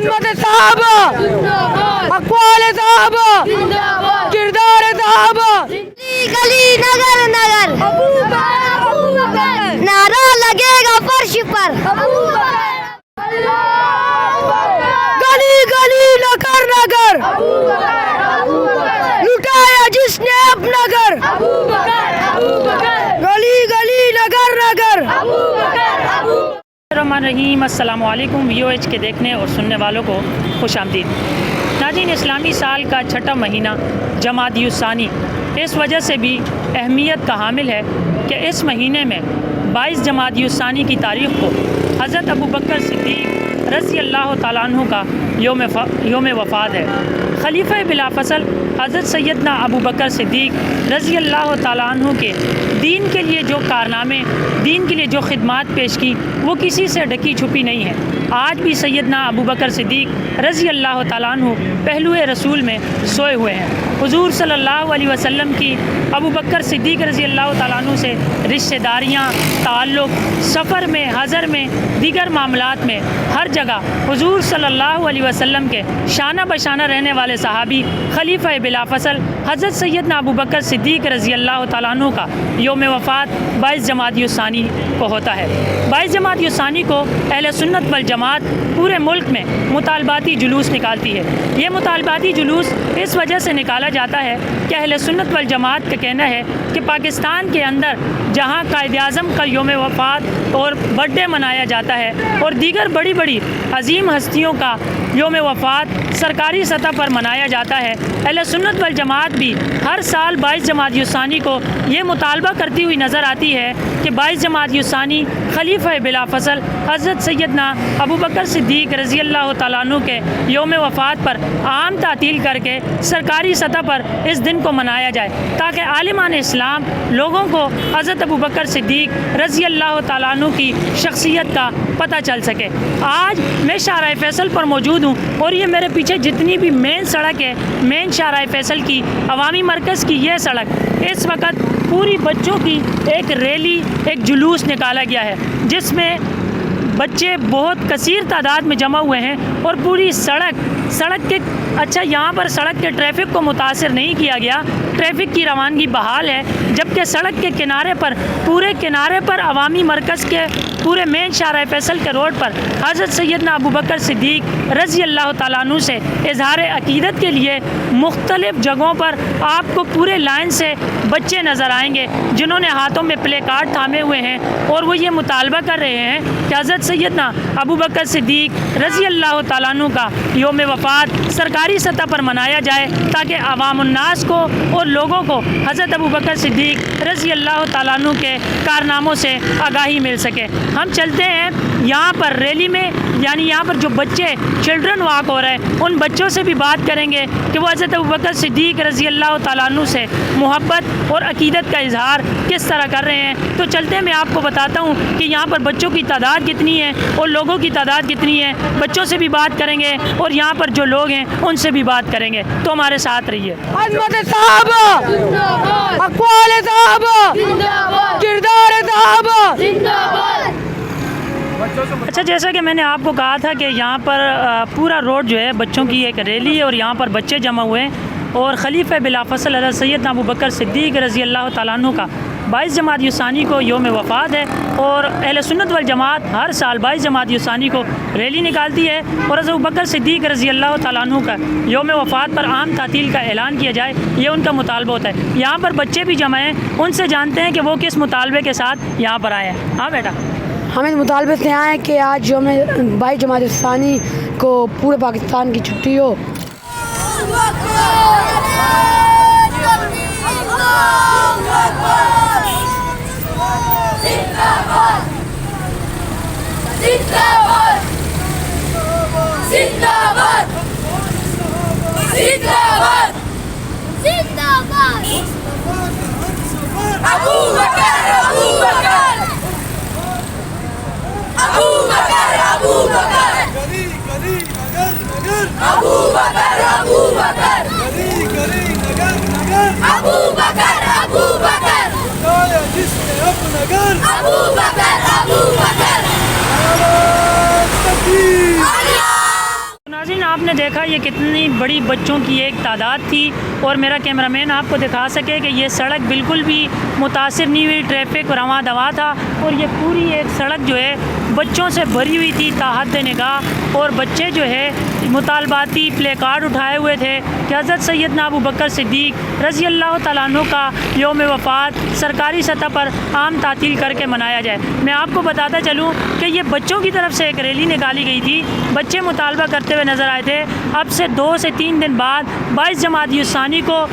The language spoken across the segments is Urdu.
عظمت صحابہ، اقوال صحابہ، کردار صحابہ، گلی نگر نگر نعرہ لگے گا فرش پر، گلی گلی نگر نگر لٹایا جس نے اپنا گھر، گلی گلی نگر نگر۔ الرحمن الرحیم، السلام علیکم۔ VOH کے دیکھنے اور سننے والوں کو خوش آمدید۔ ناظرین، اسلامی سال کا چھٹا مہینہ جمادی الثانی اس وجہ سے بھی اہمیت کا حامل ہے کہ اس مہینے میں 22 جمادی الثانی کی تاریخ کو حضرت ابوبکر صدیق رضی اللہ تعالیٰ عنہ کا یوم وفات ہے۔ خلیفہ بلا فصل حضرت سیدنا ابوبکر صدیق رضی اللہ تعالیٰ عنہ کے دین کے لیے جو کارنامے، دین کے لیے جو خدمات پیش کی، وہ کسی سے ڈکی چھپی نہیں ہے۔ آج بھی سیدنا ابوبکر صدیق رضی اللہ تعالیٰ عنہ پہلو رسول میں سوئے ہوئے ہیں۔ حضور صلی اللہ علیہ وسلم کی ابوبکر صدیق رضی اللہ تعالیٰ عنہ سے رشتہ داریاں، تعلق، سفر میں، حضر میں، دیگر معاملات میں ہر جگہ حضور صلی اللہ علیہ وسلم کے شانہ بشانہ رہنے والے صحابی خلیفہ بلا فصل حضرت سیدنا ابوبکر صدیق رضی اللہ تعالیٰ عنہ کا یوم وفات 22 جمادی الثانی کو ہوتا ہے۔ 22 جمادی الثانی کو اہل سنت والجماعت پورے ملک میں مطالباتی جلوس نکالتی ہے۔ یہ مطالباتی جلوس اس وجہ سے نکالا جاتا ہے کہ اہل سنت والجماعت کا کہنا ہے کہ پاکستان کے اندر جہاں قائد اعظم کا یوم وفات اور برتھ ڈے منایا جاتا ہے اور دیگر بڑی بڑی عظیم ہستیوں کا یوم وفات سرکاری سطح پر منایا جاتا ہے، اہل سنت والجماعت بھی ہر سال 22 جمادی الثانی کو یہ مطالبہ کرتی ہوئی نظر آتی ہے کہ 22 جمادی الثانی خلیفہ بلا فصل حضرت سیدنا ابوبکر صدیق رضی اللہ تعالیٰ عنہ کے یوم وفات پر عام تعطیل کر کے سرکاری سطح پر اس دن کو منایا جائے تاکہ عالمان اسلام لوگوں کو حضرت ابوبکر صدیق رضی اللہ تعالیٰ عنہ کی شخصیت کا پتہ چل سکے۔ آج میں شاہراہ فیصل پر موجود ہوں اور یہ میرے پیچھے جتنی بھی مین سڑک ہے، مین شاہراہ فیصل کی عوامی مرکز کی یہ سڑک، اس وقت پوری بچوں کی ایک ریلی، ایک جلوس نکالا گیا ہے جس میں بچے بہت کثیر تعداد میں جمع ہوئے ہیں اور پوری سڑک کے یہاں پر سڑک کے ٹریفک کو متاثر نہیں کیا گیا، ٹریفک کی روانگی بحال ہے، جبکہ سڑک کے کنارے پر، پورے کنارے پر عوامی مرکز کے پورے مین شاہراہ فیصل کے روڈ پر حضرت سیدنا ابوبکر صدیق رضی اللہ تعالیٰ عنہ سے اظہار عقیدت کے لیے مختلف جگہوں پر آپ کو پورے لائن سے بچے نظر آئیں گے جنہوں نے ہاتھوں میں پلے کارڈ تھامے ہوئے ہیں اور وہ یہ مطالبہ کر رہے ہیں کہ حضرت سیدنا ابوبکر صدیق رضی اللہ تعالیٰ عنہ کا یوم وفات سرکاری سطح پر منایا جائے تاکہ عوام الناس کو اور لوگوں کو حضرت ابوبکر صدیق رضی اللہ تعالیٰ عنہ کے کارناموں سے آگاہی مل سکے۔ ہم چلتے ہیں یہاں پر ریلی میں، یعنی یہاں پر جو بچے چلڈرن واک ہو رہے ہیں ان بچوں سے بھی بات کریں گے کہ وہ حضرت ابوبکر صدیق رضی اللہ تعالیٰ عنہ سے محبت اور عقیدت کا اظہار کس طرح کر رہے ہیں۔ تو چلتے ہیں، میں آپ کو بتاتا ہوں کہ یہاں پر بچوں کی تعداد کتنی ہے اور لوگوں کی تعداد کتنی ہے۔ بچوں سے بھی بات کریں گے اور یہاں پر جو لوگ ہیں ان سے بھی بات کریں گے، تو ہمارے ساتھ رہیے۔ عظمت صحابہ، اقوال صحابہ، کردار صحابہ۔ اچھا، جیسا کہ میں نے آپ کو کہا تھا کہ یہاں پر پورا روڈ جو ہے بچوں کی ایک ریلی ہے اور یہاں پر بچے جمع ہوئے ہیں اور خلیفہ بلا فصل حضرت سیدنا ابوبکر صدیق رضی اللہ تعالیٰ عنہ کا 22 جمادی الثانی کو یوم وفات ہے اور اہل سنت والجماعت ہر سال 22 جمادی الثانی کو ریلی نکالتی ہے اور حضرت ابوبکر صدیق رضی اللہ تعالیٰ عنہ کا یوم وفات پر عام تعطیل کا اعلان کیا جائے، یہ ان کا مطالبہ ہوتا ہے۔ یہاں پر بچے بھی جمع ہیں، ان سے جانتے ہیں کہ وہ کس مطالبے کے ساتھ یہاں پر آئے ہیں۔ ہاں بیٹا، ہم اس مطالبے سے آئے ہیں کہ آج یوم 22 جمادی الثانی کو پورے پاکستان کی چھٹی ہو۔ ناظرین آپ نے دیکھا یہ کتنی بڑی بچوں کی ایک تعداد تھی، اور میرا کیمرہ مین آپ کو دکھا سکے کہ یہ سڑک بالکل بھی متاثر نہیں ہوئی، ٹریفک رواں دواں تھا، اور یہ پوری ایک سڑک جو ہے بچوں سے بھری ہوئی تھی تا حد نگاہ، اور بچے جو ہے مطالباتی پلے کارڈ اٹھائے ہوئے تھے کہ حضرت سیدنا ابو بکر صدیق رضی اللہ تعالیٰ عنہ کا یوم وفات سرکاری سطح پر عام تعطیل کر کے منایا جائے۔ میں آپ کو بتاتا چلوں کہ یہ بچوں کی طرف سے ایک ریلی نکالی گئی تھی، بچے مطالبہ کرتے ہوئے نظر آئے تھے۔ اب سے 2 سے 3 دن بعد 22 جمادی الثانی کو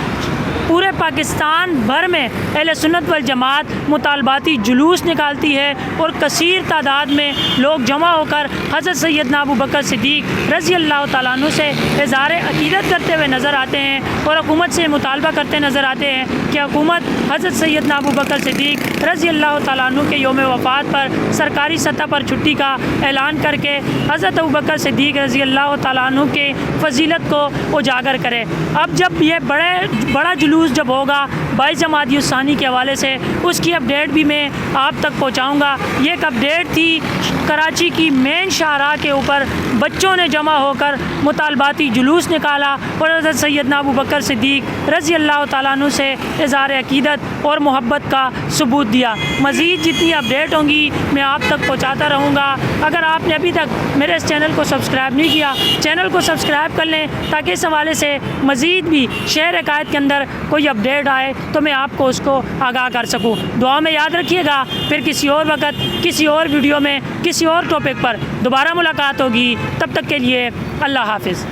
پورے پاکستان بھر میں اہل سنت والجماعت مطالباتی جلوس نکالتی ہے، اور کثیر تعداد میں لوگ جمع ہو کر حضرت سیدنا ابو بکر صدیق رضی اللہ تعالیٰ عنہ سے اظہار عقیدت کرتے ہوئے نظر آتے ہیں، اور حکومت سے مطالبہ کرتے نظر آتے ہیں کہ حکومت حضرت سیدنا ابو بکر صدیق رضی اللہ تعالیٰ عنہ کے یوم وفات پر سرکاری سطح پر چھٹی کا اعلان کر کے حضرت ابو بکر صدیق رضی اللہ تعالیٰ عنہ کے فضیلت کو اجاگر کرے۔ اب جب یہ بڑا جلوس جب ہوگا 22 جمادی الثانی کے حوالے سے، اس کی اپڈیٹ بھی میں آپ تک پہنچاؤں گا۔ یہ ایک اپڈیٹ تھی کراچی کی مین شاہراہ کے اوپر بچوں نے جمع ہو کر مطالباتی جلوس نکالا، اور حضرت سیدنا ابو بکر صدیق رضی اللہ تعالیٰ عنہ سے اظہار عقیدت اور محبت کا ثبوت دیا۔ مزید جتنی اپڈیٹ ہوں گی میں آپ تک پہنچاتا رہوں گا۔ اگر آپ نے ابھی تک میرے اس چینل کو سبسکرائب نہیں کیا، چینل کو سبسکرائب کر لیں تاکہ اس حوالے سے مزید بھی شہر عقائد کے اندر کوئی اپڈیٹ آئے تو میں آپ کو اس کو آگاہ کر سکوں۔ دعا میں یاد رکھیے گا، پھر کسی اور وقت کسی اور ویڈیو میں کسی اور ٹاپک پر دوبارہ ملاقات ہوگی۔ تب تک کے لیے اللہ حافظ۔